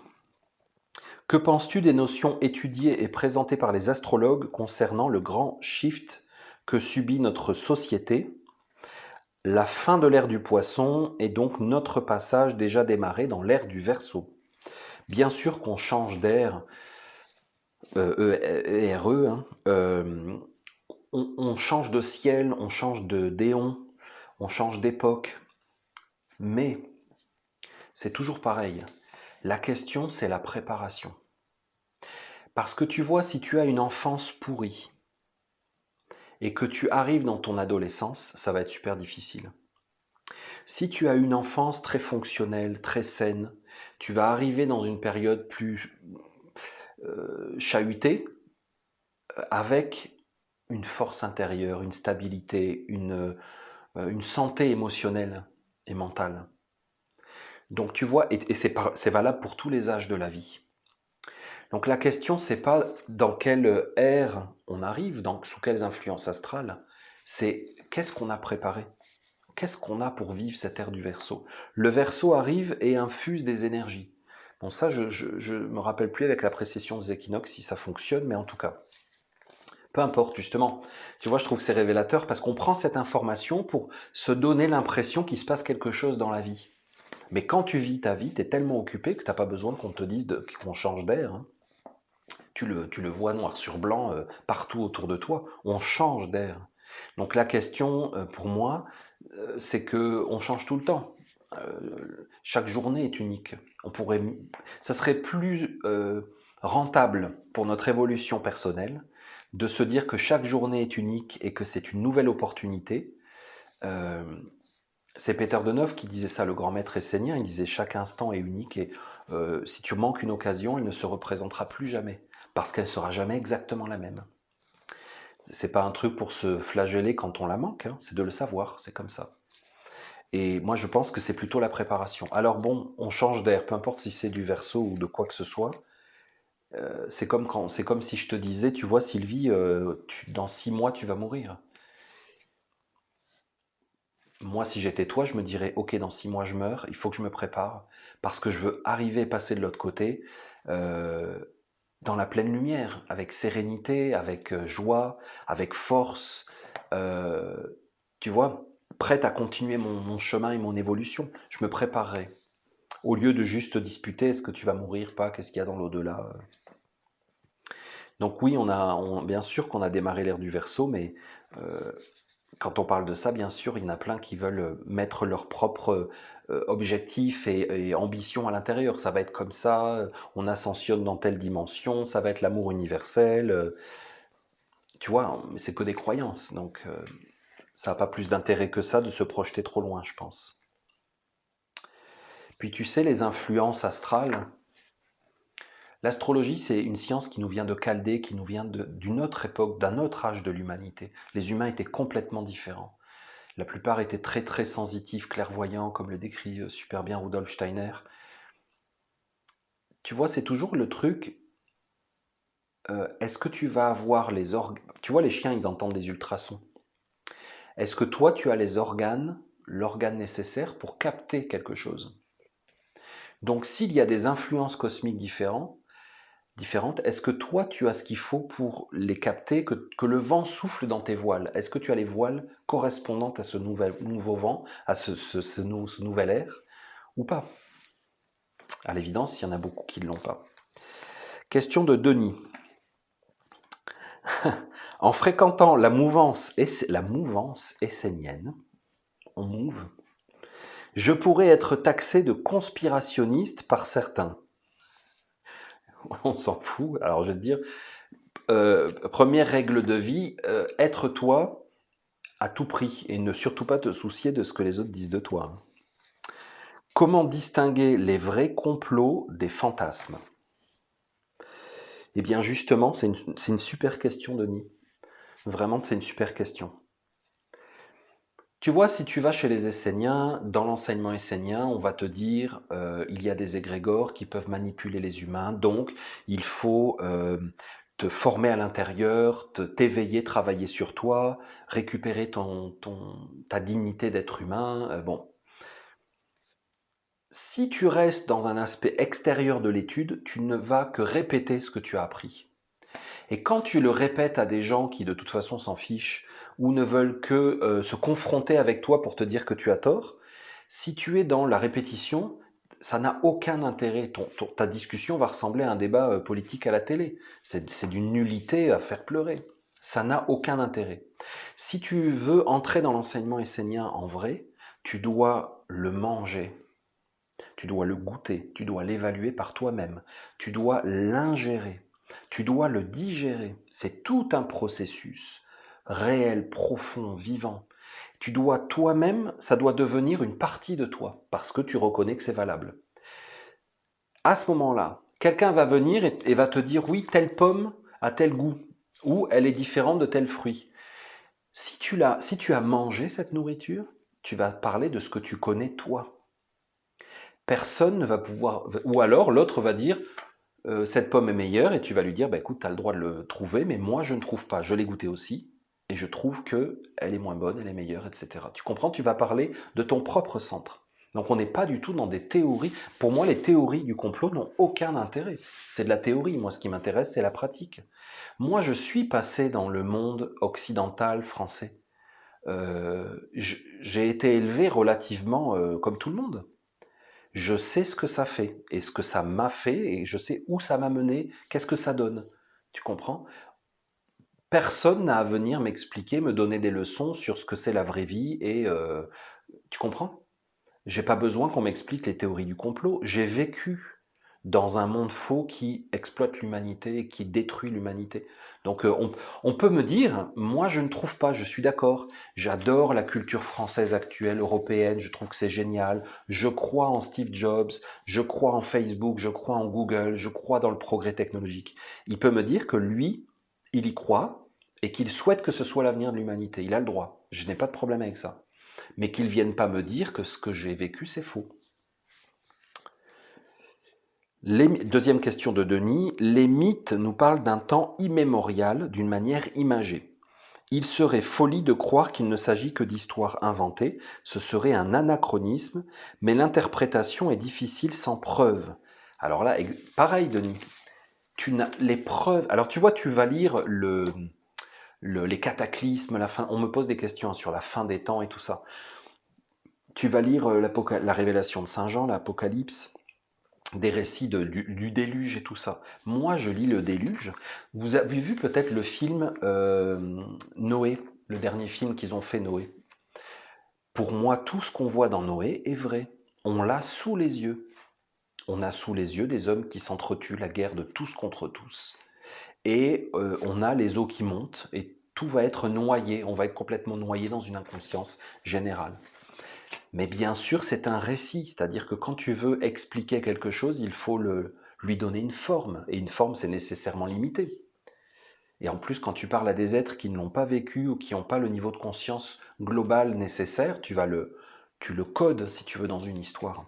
que penses-tu des notions étudiées et présentées par les astrologues concernant le grand shift que subit notre société, la fin de l'ère du Poisson et donc notre passage déjà démarré dans l'ère du Verseau? Bien sûr qu'on change d'ère, ERE, hein, on change de ciel, on change d'éon, on change d'époque, mais c'est toujours pareil. La question, c'est la préparation. Parce que tu vois, si tu as une enfance pourrie et que tu arrives dans ton adolescence, ça va être super difficile. Si tu as une enfance très fonctionnelle, très saine, tu vas arriver dans une période plus chahutée, avec une force intérieure, une stabilité, une santé émotionnelle et mentale. Donc tu vois, et c'est valable pour tous les âges de la vie. Donc la question, c'est pas dans quelle ère on arrive, sous quelles influences astrales, c'est qu'est-ce qu'on a préparé? Qu'est-ce qu'on a pour vivre cette ère du Verseau? Le Verseau arrive et infuse des énergies. Bon, ça, je me rappelle plus avec la précession des équinoxes si ça fonctionne, mais en tout cas, peu importe, justement. Tu vois, je trouve que c'est révélateur parce qu'on prend cette information pour se donner l'impression qu'il se passe quelque chose dans la vie. Mais quand tu vis ta vie, tu es tellement occupé que tu n'as pas besoin qu'on te dise qu'on change d'air, hein. Tu le vois noir sur blanc partout autour de toi. On change d'air. Donc la question, pour moi, c'est qu'on change tout le temps. Chaque journée est unique. Ça serait plus rentable pour notre évolution personnelle de se dire que chaque journée est unique et que c'est une nouvelle opportunité. C'est Peter de Neuve qui disait ça, le grand maître essénien. Il disait chaque instant est unique et si tu manques une occasion, elle ne se représentera plus jamais parce qu'elle sera jamais exactement la même. C'est pas un truc pour se flageller quand on la manque, hein, c'est de le savoir, c'est comme ça. Et moi, je pense que c'est plutôt la préparation. Alors bon, on change d'air, peu importe si c'est du Verseau ou de quoi que ce soit. C'est comme si je te disais, tu vois, Sylvie, dans 6 mois, tu vas mourir. Moi, si j'étais toi, je me dirais, ok, dans 6 mois, je meurs, il faut que je me prépare, parce que je veux arriver, passer de l'autre côté, dans la pleine lumière, avec sérénité, avec joie, avec force, tu vois, prête à continuer mon chemin et mon évolution. Je me préparerai. Au lieu de juste disputer, est-ce que tu vas mourir, pas, qu'est-ce qu'il y a dans l'au-delà. Donc oui, bien sûr qu'on a démarré l'ère du Verseau, mais quand on parle de ça, bien sûr, il y en a plein qui veulent mettre leurs propres objectifs et ambitions à l'intérieur. Ça va être comme ça, on ascensionne dans telle dimension, ça va être l'amour universel. Tu vois, mais c'est que des croyances, donc ça n'a pas plus d'intérêt que ça de se projeter trop loin, je pense. Puis tu sais, les influences astrales, l'astrologie, c'est une science qui nous vient de Chaldée, qui nous vient d'une autre époque, d'un autre âge de l'humanité. Les humains étaient complètement différents. La plupart étaient très très sensitifs, clairvoyants, comme le décrit super bien Rudolf Steiner. Tu vois, c'est toujours le truc, est-ce que tu vas avoir les organes... Tu vois, les chiens, ils entendent des ultrasons. Est-ce que toi, tu as les organes, l'organe nécessaire pour capter quelque chose? Donc, s'il y a des influences cosmiques différentes, est-ce que toi, tu as ce qu'il faut pour les capter, que le vent souffle dans tes voiles? Est-ce que tu as les voiles correspondantes à ce nouveau vent, à ce nouvel air, ou pas? À l'évidence, il y en a beaucoup qui ne l'ont pas. Question de Denis. En fréquentant la mouvance essénienne, on move, je pourrais être taxé de conspirationniste par certains. On s'en fout. Alors je vais te dire, première règle de vie, être toi à tout prix et ne surtout pas te soucier de ce que les autres disent de toi. Comment distinguer les vrais complots des fantasmes? Eh bien justement, c'est une super question, Denis. Vraiment, c'est une super question. Tu vois, si tu vas chez les Esséniens, dans l'enseignement essénien, on va te dire il y a des égrégores qui peuvent manipuler les humains, donc il faut te former à l'intérieur, t'éveiller, travailler sur toi, récupérer ta dignité d'être humain. Bon. Si tu restes dans un aspect extérieur de l'étude, tu ne vas que répéter ce que tu as appris. Et quand tu le répètes à des gens qui de toute façon s'en fichent ou ne veulent que se confronter avec toi pour te dire que tu as tort, si tu es dans la répétition, ça n'a aucun intérêt. Ta discussion va ressembler à un débat politique à la télé. C'est d'une nullité à faire pleurer. Ça n'a aucun intérêt. Si tu veux entrer dans l'enseignement essénien en vrai, tu dois le manger. Tu dois le goûter, tu dois l'évaluer par toi-même, tu dois l'ingérer, tu dois le digérer. C'est tout un processus réel, profond, vivant. Tu dois toi-même, ça doit devenir une partie de toi, parce que tu reconnais que c'est valable. À ce moment-là, quelqu'un va venir et va te dire, oui, telle pomme a tel goût, ou elle est différente de tel fruit. Si tu as mangé cette nourriture, tu vas parler de ce que tu connais toi. Personne ne va pouvoir... Ou alors l'autre va dire, cette pomme est meilleure, et tu vas lui dire, bah, écoute, tu as le droit de le trouver, mais moi je ne trouve pas. Je l'ai goûté aussi, et je trouve qu'elle est moins bonne, elle est meilleure, etc. Tu comprends? Tu vas parler de ton propre centre. Donc on n'est pas du tout dans des théories. Pour moi, les théories du complot n'ont aucun intérêt. C'est de la théorie. Moi, ce qui m'intéresse, c'est la pratique. Moi, je suis passé dans le monde occidental français. J'ai été élevé relativement comme tout le monde. Je sais ce que ça fait et ce que ça m'a fait et je sais où ça m'a mené, qu'est-ce que ça donne. Tu comprends? Personne n'a à venir m'expliquer, me donner des leçons sur ce que c'est la vraie vie et tu comprends? J'ai pas besoin qu'on m'explique les théories du complot. J'ai vécu dans un monde faux qui exploite l'humanité et qui détruit l'humanité. Donc on peut me dire, moi je ne trouve pas, je suis d'accord, j'adore la culture française actuelle, européenne, je trouve que c'est génial, je crois en Steve Jobs, je crois en Facebook, je crois en Google, je crois dans le progrès technologique. Il peut me dire que lui, il y croit et qu'il souhaite que ce soit l'avenir de l'humanité, il a le droit, je n'ai pas de problème avec ça. Mais qu'il ne vienne pas me dire que ce que j'ai vécu c'est faux. Deuxième question de Denis. Les mythes nous parlent d'un temps immémorial d'une manière imagée. Il serait folie de croire qu'il ne s'agit que d'histoires inventées, ce serait un anachronisme, mais l'interprétation est difficile sans preuve. Alors là, pareil Denis, tu n'as les preuves. Alors tu vois, tu vas lire les cataclysmes, la fin. On me pose des questions sur la fin des temps et tout ça. Tu vas lire la révélation de Saint Jean, l'Apocalypse, des récits du déluge et tout ça. Moi, je lis le déluge. Vous avez vu peut-être le film Noé, le dernier film qu'ils ont fait, Noé. Pour moi, tout ce qu'on voit dans Noé est vrai. On l'a sous les yeux. On a sous les yeux des hommes qui s'entretuent, la guerre de tous contre tous. Et on a les eaux qui montent et tout va être noyé, on va être complètement noyé dans une inconscience générale. Mais bien sûr, c'est un récit, c'est-à-dire que quand tu veux expliquer quelque chose, il faut lui donner une forme, et une forme, c'est nécessairement limité. Et en plus, quand tu parles à des êtres qui ne l'ont pas vécu ou qui n'ont pas le niveau de conscience global nécessaire, tu le codes, si tu veux, dans une histoire.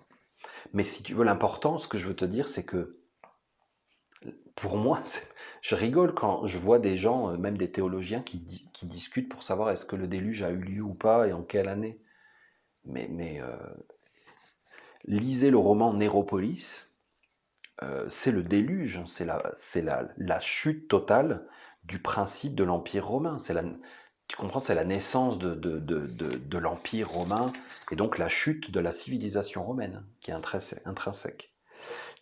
Mais si tu veux l'important, ce que je veux te dire, c'est que pour moi, je rigole quand je vois des gens, même des théologiens, qui discutent pour savoir est-ce que le déluge a eu lieu ou pas et en quelle année. Mais lisez le roman Néropolis, c'est le déluge, c'est la chute totale du principe de l'Empire romain. Tu comprends, c'est la naissance de l'Empire romain et donc la chute de la civilisation romaine qui est intrinsèque.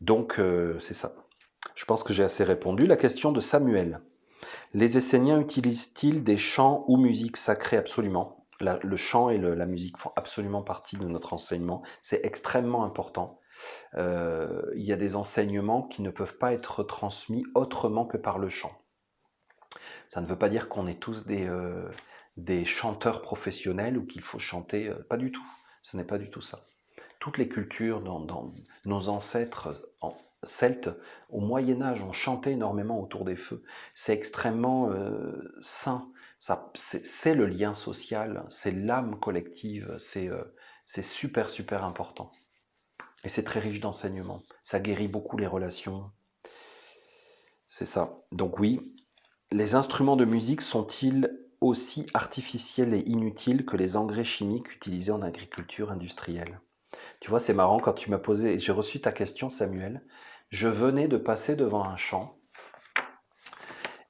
Donc c'est ça. Je pense que j'ai assez répondu. La question de Samuel. Les Esséniens utilisent-ils des chants ou musique sacrée? Absolument. Le chant et la musique font absolument partie de notre enseignement. C'est extrêmement important. Il y a des enseignements qui ne peuvent pas être transmis autrement que par le chant. Ça ne veut pas dire qu'on est tous des chanteurs professionnels ou qu'il faut chanter. Pas du tout. Ce n'est pas du tout ça. Toutes les cultures, dans nos ancêtres celtes, au Moyen-Âge, ont chanté énormément autour des feux. C'est extrêmement sain. C'est le lien social, c'est l'âme collective, c'est super, super important. Et c'est très riche d'enseignements. Ça guérit beaucoup les relations. C'est ça. Donc oui, les instruments de musique sont-ils aussi artificiels et inutiles que les engrais chimiques utilisés en agriculture industrielle? Tu vois, c'est marrant quand tu m'as posé, j'ai reçu ta question, Samuel. Je venais de passer devant un champ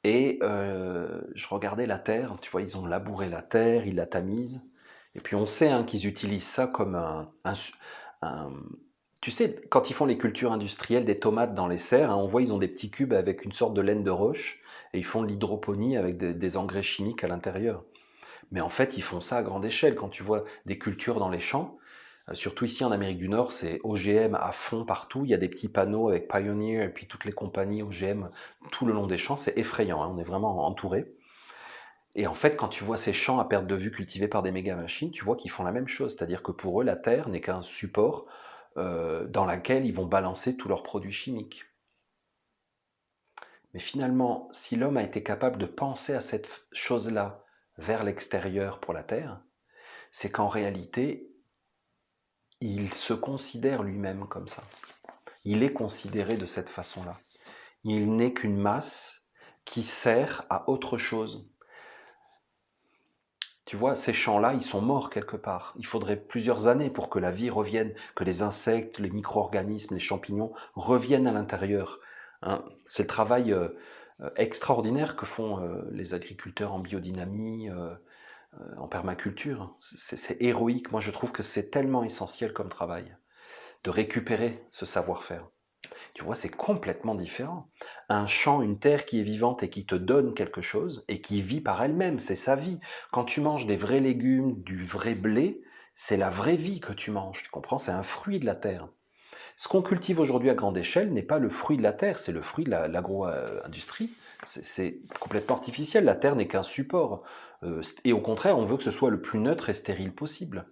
et je regardais la terre. Tu vois, ils ont labouré la terre, ils la tamisent. Et puis on sait qu'ils utilisent ça comme un- Tu sais, quand ils font les cultures industrielles des tomates dans les serres, on voit ils ont des petits cubes avec une sorte de laine de roche et ils font de l'hydroponie avec des engrais chimiques à l'intérieur. Mais en fait, ils font ça à grande échelle. Quand tu vois des cultures dans les champs, surtout ici en Amérique du Nord, c'est OGM à fond partout. Il y a des petits panneaux avec Pioneer et puis toutes les compagnies OGM tout le long des champs. C'est effrayant, on est vraiment entouré. Et en fait, quand tu vois ces champs à perte de vue cultivés par des méga machines, tu vois qu'ils font la même chose. C'est-à-dire que pour eux, la terre n'est qu'un support dans lequel ils vont balancer tous leurs produits chimiques. Mais finalement, si l'homme a été capable de penser à cette chose-là vers l'extérieur pour la terre, c'est qu'en réalité, il se considère lui-même comme ça. Il est considéré de cette façon-là. Il n'est qu'une masse qui sert à autre chose. Tu vois, ces champs-là, ils sont morts quelque part. Il faudrait plusieurs années pour que la vie revienne, que les insectes, les micro-organismes, les champignons reviennent à l'intérieur. C'est le travail extraordinaire que font les agriculteurs en biodynamie, en permaculture. C'est héroïque. Moi, je trouve que c'est tellement essentiel comme travail de récupérer ce savoir-faire. Tu vois, c'est complètement différent. Un champ, une terre qui est vivante et qui te donne quelque chose et qui vit par elle-même, c'est sa vie. Quand tu manges des vrais légumes, du vrai blé, c'est la vraie vie que tu manges, tu comprends? C'est un fruit de la terre. Ce qu'on cultive aujourd'hui à grande échelle n'est pas le fruit de la terre, c'est le fruit de l'agro-industrie. C'est complètement artificiel, la terre n'est qu'un support. Et au contraire, on veut que ce soit le plus neutre et stérile possible.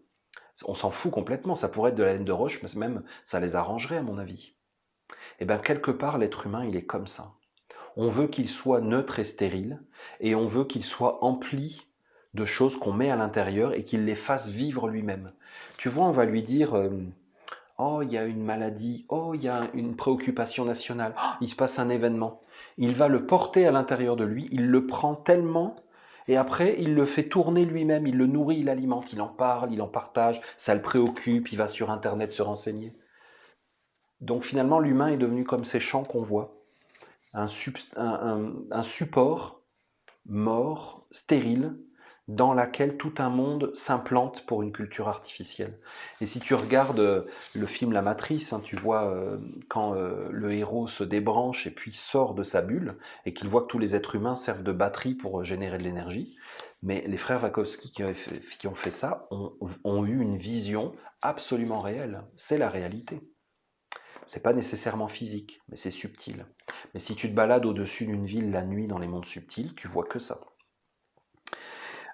On s'en fout complètement, ça pourrait être de la laine de roche, mais même ça les arrangerait à mon avis. Et bien quelque part, l'être humain, il est comme ça. On veut qu'il soit neutre et stérile, et on veut qu'il soit empli de choses qu'on met à l'intérieur et qu'il les fasse vivre lui-même. Tu vois, on va lui dire oh, il y a une maladie, oh, il y a une préoccupation nationale, oh, il se passe un événement. Il va le porter à l'intérieur de lui, il le prend tellement, et après, il le fait tourner lui-même, il le nourrit, il l'alimente, il en parle, il en partage, ça le préoccupe, il va sur Internet se renseigner. Donc finalement, l'humain est devenu comme ces champs qu'on voit, un support mort, stérile, dans laquelle tout un monde s'implante pour une culture artificielle. Et si tu regardes le film La Matrice, tu vois quand le héros se débranche et puis sort de sa bulle, et qu'il voit que tous les êtres humains servent de batterie pour générer de l'énergie, Mais les frères Wachowski qui ont fait ça ont eu une vision absolument réelle. C'est la réalité. C'est pas nécessairement physique, mais c'est subtil. Mais si tu te balades au-dessus d'une ville la nuit dans les mondes subtils, tu vois que ça.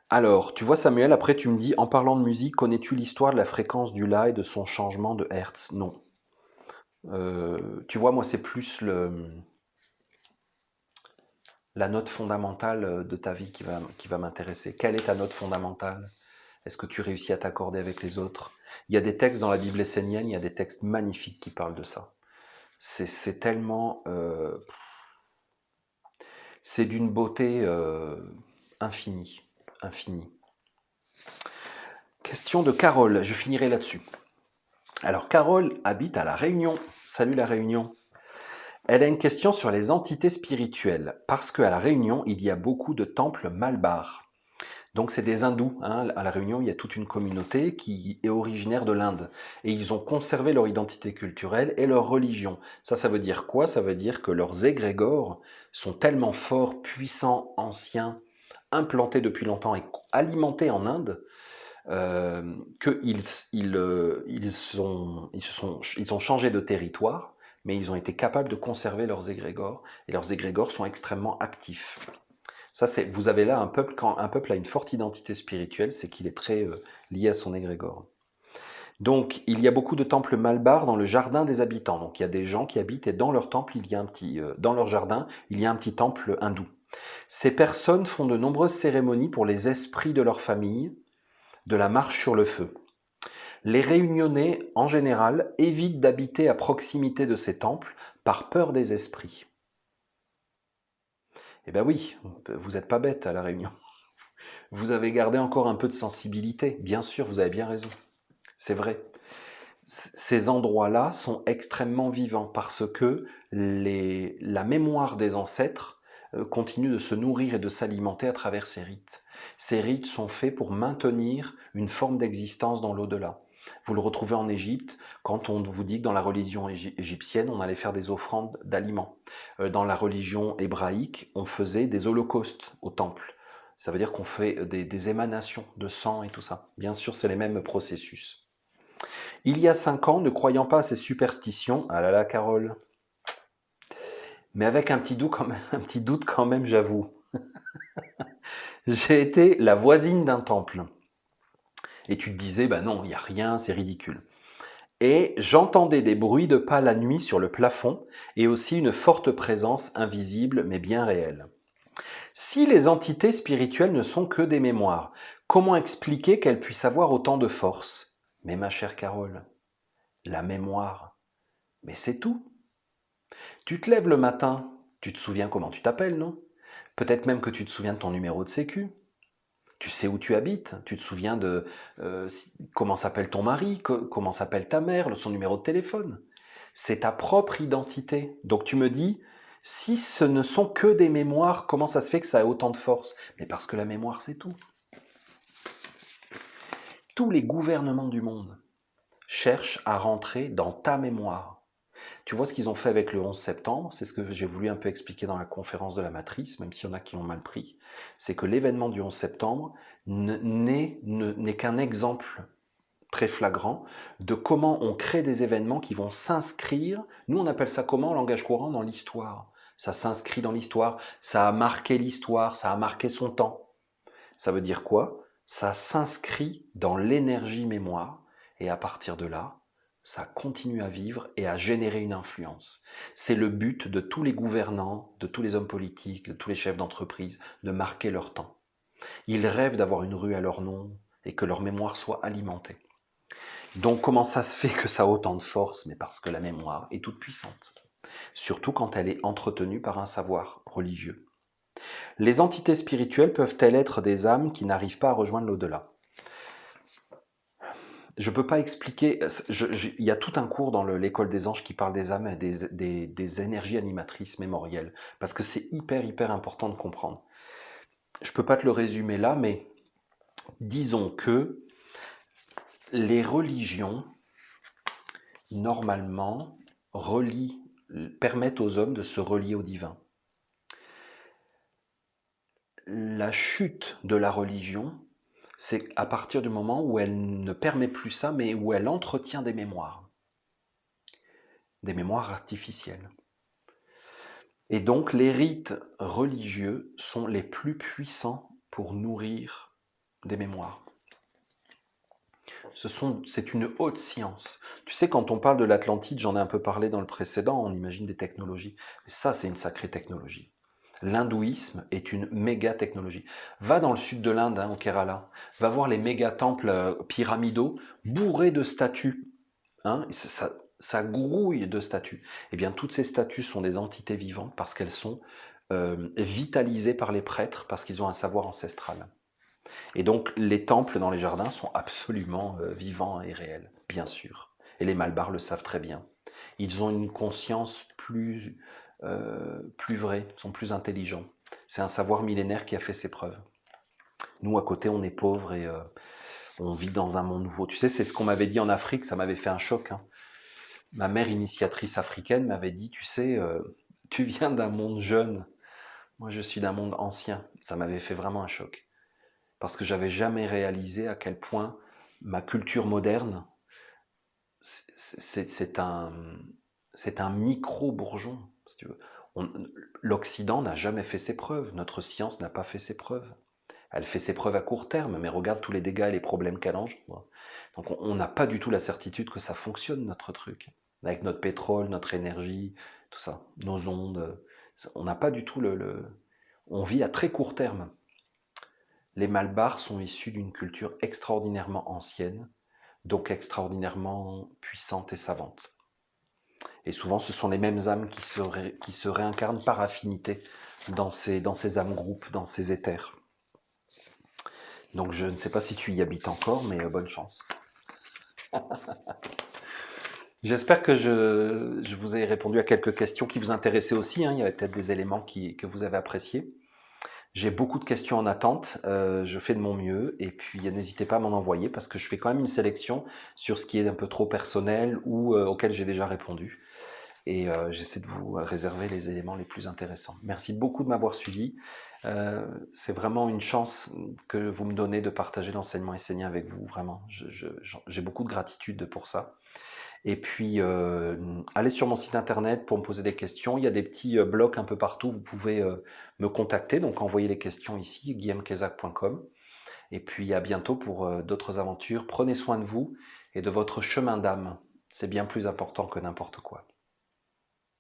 Alors, tu vois Samuel, après tu me dis, en parlant de musique, connais-tu l'histoire de la fréquence du La et de son changement de Hertz? Non. Tu vois, moi c'est plus la note fondamentale de ta vie qui va m'intéresser. Quelle est ta note fondamentale? Est-ce que tu réussis à t'accorder avec les autres? Il y a des textes dans la Bible essénienne, il y a des textes magnifiques qui parlent de ça. C'est tellement... c'est d'une beauté infinie. Infinie. Question de Carole, je finirai là-dessus. Alors Carole habite à La Réunion. Salut La Réunion. Elle a une question sur les entités spirituelles, parce qu'à La Réunion, il y a beaucoup de temples Malbar. Donc c'est des hindous, hein. À La Réunion, il y a toute une communauté qui est originaire de l'Inde. Et ils ont conservé leur identité culturelle et leur religion. Ça veut dire quoi? Ça veut dire que leurs égrégores sont tellement forts, puissants, anciens, implantés depuis longtemps et alimentés en Inde, qu'ils ont changé de territoire, mais ils ont été capables de conserver leurs égrégores, et leurs égrégores sont extrêmement actifs. Ça, vous avez là un peuple, quand un peuple a une forte identité spirituelle, c'est qu'il est très lié à son égrégore. Donc, il y a beaucoup de temples Malbar dans le jardin des habitants. Donc, il y a des gens qui habitent et dans leur temple, dans leur jardin, il y a un petit temple hindou. Ces personnes font de nombreuses cérémonies pour les esprits de leur famille, de la marche sur le feu. Les réunionnais, en général, évitent d'habiter à proximité de ces temples par peur des esprits. Eh bien oui, vous n'êtes pas bête à La Réunion. Vous avez gardé encore un peu de sensibilité. Bien sûr, vous avez bien raison. C'est vrai. Ces endroits-là sont extrêmement vivants parce que la mémoire des ancêtres continue de se nourrir et de s'alimenter à travers ces rites. Ces rites sont faits pour maintenir une forme d'existence dans l'au-delà. Vous le retrouvez en Égypte quand on vous dit que dans la religion égyptienne, on allait faire des offrandes d'aliments. Dans la religion hébraïque, on faisait des holocaustes au temple. Ça veut dire qu'on fait des émanations de sang et tout ça. Bien sûr, c'est les mêmes processus. Il y a 5 ans, ne croyant pas à ces superstitions, ah là là, Carole, mais avec un petit doute quand même, j'avoue. J'ai été la voisine d'un temple. Et tu te disais, ben non, il n'y a rien, c'est ridicule. Et j'entendais des bruits de pas la nuit sur le plafond et aussi une forte présence invisible mais bien réelle. Si les entités spirituelles ne sont que des mémoires, comment expliquer qu'elles puissent avoir autant de force? Mais ma chère Carole, la mémoire, mais c'est tout. Tu te lèves le matin, tu te souviens comment tu t'appelles, non? Peut-être même que tu te souviens de ton numéro de sécu. Tu sais où tu habites, tu te souviens de comment s'appelle ton mari, comment s'appelle ta mère, son numéro de téléphone. C'est ta propre identité. Donc tu me dis, si ce ne sont que des mémoires, comment ça se fait que ça a autant de force? Mais parce que la mémoire, c'est tout. Tous les gouvernements du monde cherchent à rentrer dans ta mémoire. Tu vois ce qu'ils ont fait avec le 11 septembre, c'est ce que j'ai voulu un peu expliquer dans la conférence de la matrice, même s'il y en a qui l'ont mal pris, c'est que l'événement du 11 septembre n'est qu'un exemple très flagrant de comment on crée des événements qui vont s'inscrire, nous on appelle ça comment en langage courant, dans l'histoire. Ça s'inscrit dans l'histoire, ça a marqué l'histoire, ça a marqué son temps. Ça veut dire quoi? Ça s'inscrit dans l'énergie mémoire, et à partir de là, ça continue à vivre et à générer une influence. C'est le but de tous les gouvernants, de tous les hommes politiques, de tous les chefs d'entreprise, de marquer leur temps. Ils rêvent d'avoir une rue à leur nom et que leur mémoire soit alimentée. Donc comment ça se fait que ça a autant de force? Mais parce que la mémoire est toute puissante, surtout quand elle est entretenue par un savoir religieux. Les entités spirituelles peuvent-elles être des âmes qui n'arrivent pas à rejoindre l'au-delà? Je ne peux pas expliquer, il y a tout un cours dans l'école des anges qui parle des âmes et des énergies animatrices mémorielles, parce que c'est hyper important de comprendre. Je ne peux pas te le résumer là, mais disons que les religions, normalement, permettent aux hommes de se relier au divin. la chute de la religion, c'est à partir du moment où elle ne permet plus ça, mais où elle entretient des mémoires artificielles. Et donc les rites religieux sont les plus puissants pour nourrir des mémoires. C'est une haute science. Tu sais, quand on parle de l'Atlantide, j'en ai un peu parlé dans le précédent, on imagine des technologies. Mais ça, c'est une sacrée technologie. L'hindouisme est une méga technologie. Va dans le sud de l'Inde, au Kerala, va voir les méga temples pyramidaux bourrés de statues. Ça grouille de statues. Eh bien, toutes ces statues sont des entités vivantes parce qu'elles sont vitalisées par les prêtres, parce qu'ils ont un savoir ancestral. Et donc, les temples dans les jardins sont absolument vivants et réels, bien sûr. Et les Malbars le savent très bien. Ils ont une conscience plus vraie, sont plus intelligents. C'est un savoir millénaire qui a fait ses preuves. Nous, à côté, on est pauvres et on vit dans un monde nouveau. Tu sais, c'est ce qu'on m'avait dit en Afrique, ça m'avait fait un choc. Ma mère initiatrice africaine m'avait dit, tu sais, tu viens d'un monde jeune, moi je suis d'un monde ancien. Ça m'avait fait vraiment un choc. Parce que j'avais jamais réalisé à quel point ma culture moderne, c'est un micro-bourgeon, si tu veux. L'Occident n'a jamais fait ses preuves, notre science n'a pas fait ses preuves. Elle fait ses preuves à court terme, mais regarde tous les dégâts et les problèmes qu'elle engendre. Donc on n'a pas du tout la certitude que ça fonctionne, notre truc. Avec notre pétrole, notre énergie, tout ça, nos ondes, on n'a pas du tout On vit à très court terme. Les Malbars sont issus d'une culture extraordinairement ancienne, donc extraordinairement puissante et savante. Et souvent, ce sont les mêmes âmes qui se réincarnent par affinité dans ces âmes groupes, dans ces éthers. Donc je ne sais pas si tu y habites encore, mais bonne chance. J'espère que je vous ai répondu à quelques questions qui vous intéressaient aussi. Il y avait peut-être des éléments que vous avez appréciés. J'ai beaucoup de questions en attente, je fais de mon mieux et puis n'hésitez pas à m'en envoyer parce que je fais quand même une sélection sur ce qui est un peu trop personnel ou auquel j'ai déjà répondu. Et j'essaie de vous réserver les éléments les plus intéressants. Merci beaucoup de m'avoir suivi. C'est vraiment une chance que vous me donnez de partager l'enseignement essénien avec vous, vraiment. J'ai beaucoup de gratitude pour ça. Et puis, allez sur mon site internet pour me poser des questions. Il y a des petits blocs un peu partout. Vous pouvez me contacter. Donc, envoyez les questions ici, guillaumkezak.com. Et puis, à bientôt pour d'autres aventures. Prenez soin de vous et de votre chemin d'âme. C'est bien plus important que n'importe quoi.